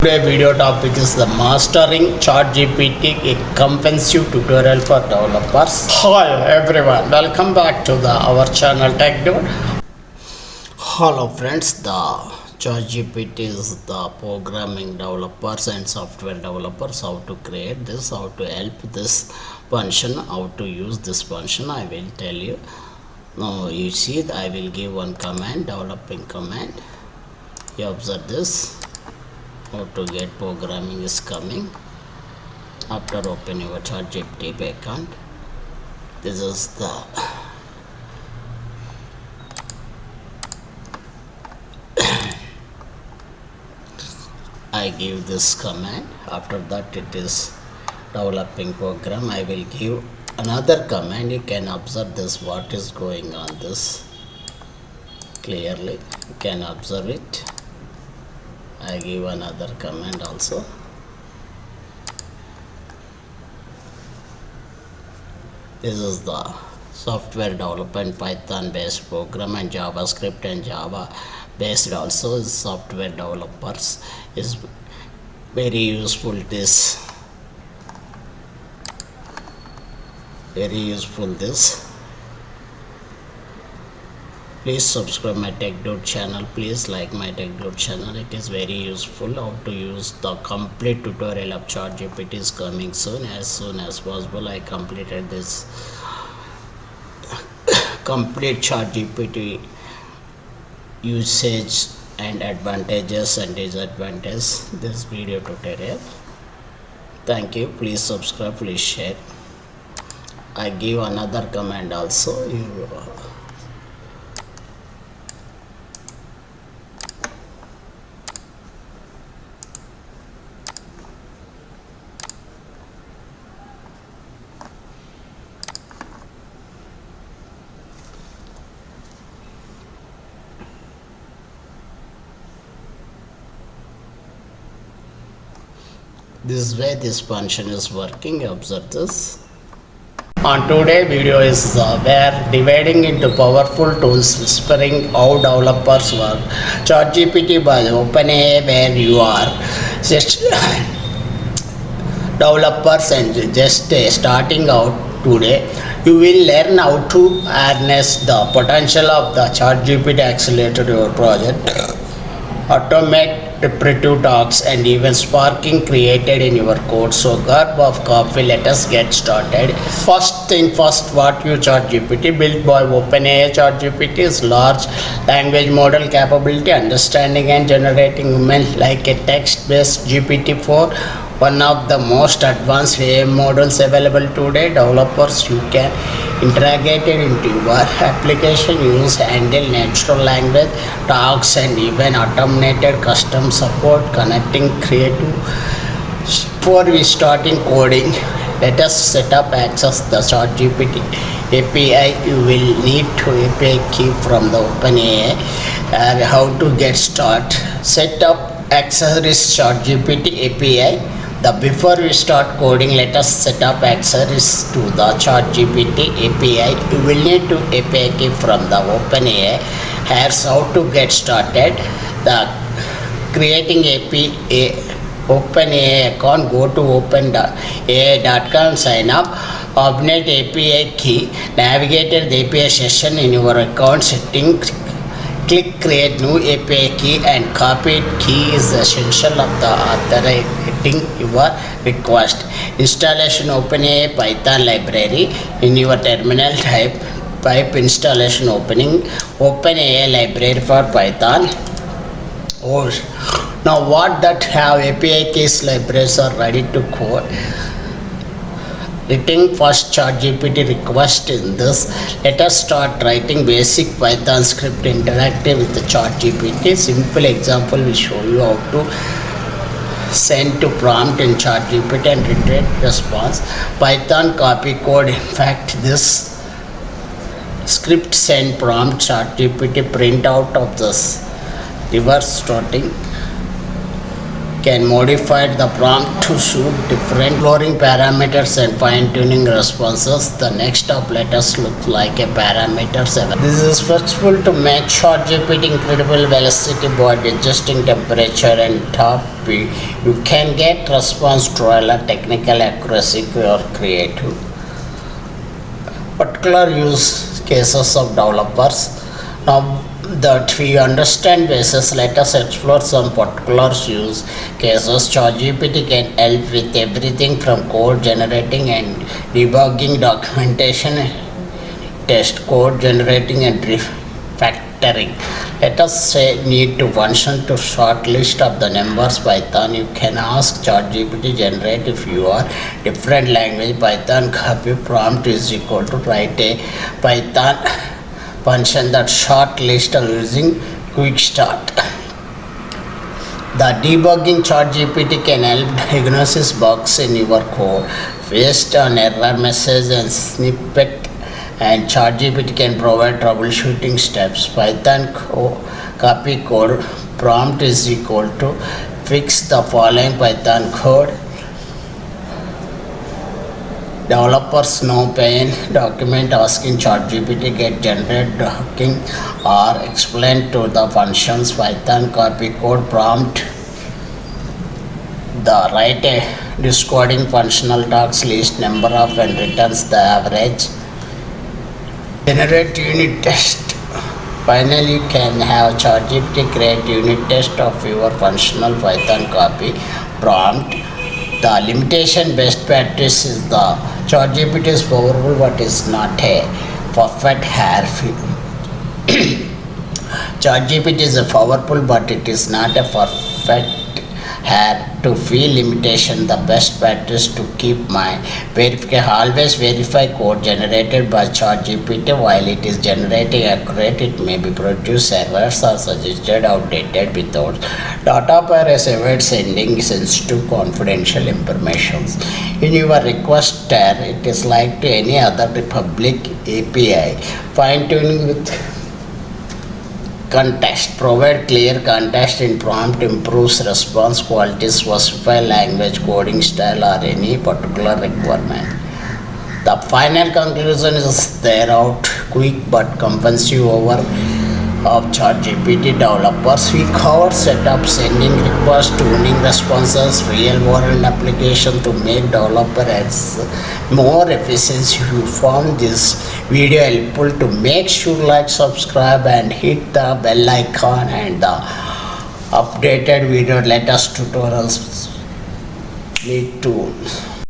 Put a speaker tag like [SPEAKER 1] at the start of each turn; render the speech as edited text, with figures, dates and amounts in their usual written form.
[SPEAKER 1] Today video topic is the mastering ChatGPT, a comprehensive tutorial for developers. Hi everyone, welcome back to our channel Tech Dude. Hello friends, the ChatGPT is the programming developers and software developers how to create this, how to help this function, how to use this function. I will tell you. Now you see, I will give one command, developing command. You observe this. How to get programming is coming after open your ChatGPT account. This is the I give this command. After that it is developing program. I will give another command. You can observe this, what is going on this clearly. You can observe it. I give another command also. This is the software development Python based program, and JavaScript and Java based also is software developers is very useful. This please subscribe my Tech Dude channel. Please like my Tech Dude channel. It is very useful. How to use the complete tutorial of ChatGPT is coming soon as possible. I completed this complete ChatGPT usage and advantages and disadvantages this video tutorial. Thank you. Please subscribe, please share. I give another command also. This way this function is working. Observe this. On today video is where dividing into powerful tools whispering how developers work. ChatGPT by OpenAI, where you are just developers and just starting out today. You will learn how to harness the potential of the ChatGPT accelerate your project, automate repetitive tasks, and even sparking created in your code. So grab of coffee, let us get started. First thing first, what you ChatGPT built by OpenAI. ChatGPT is large language model capability, understanding and generating email like a text-based GPT-4, one of the most advanced AI models available today. Developers, you can integrate it into your application, use handle natural language tasks, and even automated custom support connecting creative. Before we starting coding, let us set up access the ChatGPT API. You will need to API key from the OpenAI. And how to get start? Set up access ChatGPT API. Before we start coding, let us set up access to the ChatGPT API. You will need to API key from the OpenAI. Here's how to get started. The creating API OpenAI account. Go to openai.com, sign up, obtain API key, navigate the API session in your account settings. Click create new API key and copy it. Key is essential of the authenticating your request. Installation OpenAI Python library in your terminal. Type installation opening OpenAI library for Python. Now what that have API keys libraries are ready to code. Writing first ChatGPT request in this. Let us start writing basic Python script interactive with the ChatGPT. Simple example will show you how to send to prompt in ChatGPT and return response. Python copy code. In fact, this script send prompt ChatGPT print out of this reverse starting. can modify the prompt to suit different exploring parameters and fine-tuning responses. The next step let us look like a parameters. This is possible to make ChatGPT incredible velocity by adjusting temperature and top speed. You can get response trial, technical accuracy, or creative. Particular use cases of developers. Now that we understand basis, let us explore some particular use cases. ChatGPT can help with everything from code generating and debugging, documentation, test code generating and refactoring. Let us say need to function to short list of the numbers Python. You can ask ChatGPT generate if you are different language Python copy prompt is equal to write a Python function that short list using quick start. The debugging ChatGPT can help diagnose bugs in your code based on error message and snippet, and ChatGPT can provide troubleshooting steps. Python copy code prompt is equal to fix the following Python code. Developers no pain document asking ChatGPT get generate docking or explain to the functions. Python copy code prompt the write a discoding functional talks list number of and returns the average. Generate unit test. Finally, you can have ChatGPT create unit test of your functional Python copy prompt. The limitation best practice is the ChatGPT is powerful but is not a perfect hair. ChatGPT is a powerful but it is not a perfect hair to feel limitation. The best practice to keep my always verify code generated by ChatGPT. While it is generating accurate, it may be produce errors or suggested outdated without data pairs. Avoid sending sensitive confidential information in your request tier. It is like to any other public API. Fine-tuning with context. Provide clear context in prompt, improves response quality, specify language, coding style, or any particular requirement. The final conclusion is there out quick but comprehensive over of ChatGPT developers. We covered setup, sending requests, tuning responses, real-world application to make developer ads more efficient. If you found this video helpful, to make sure like, subscribe, and hit the bell icon and the updated video latest tutorials need to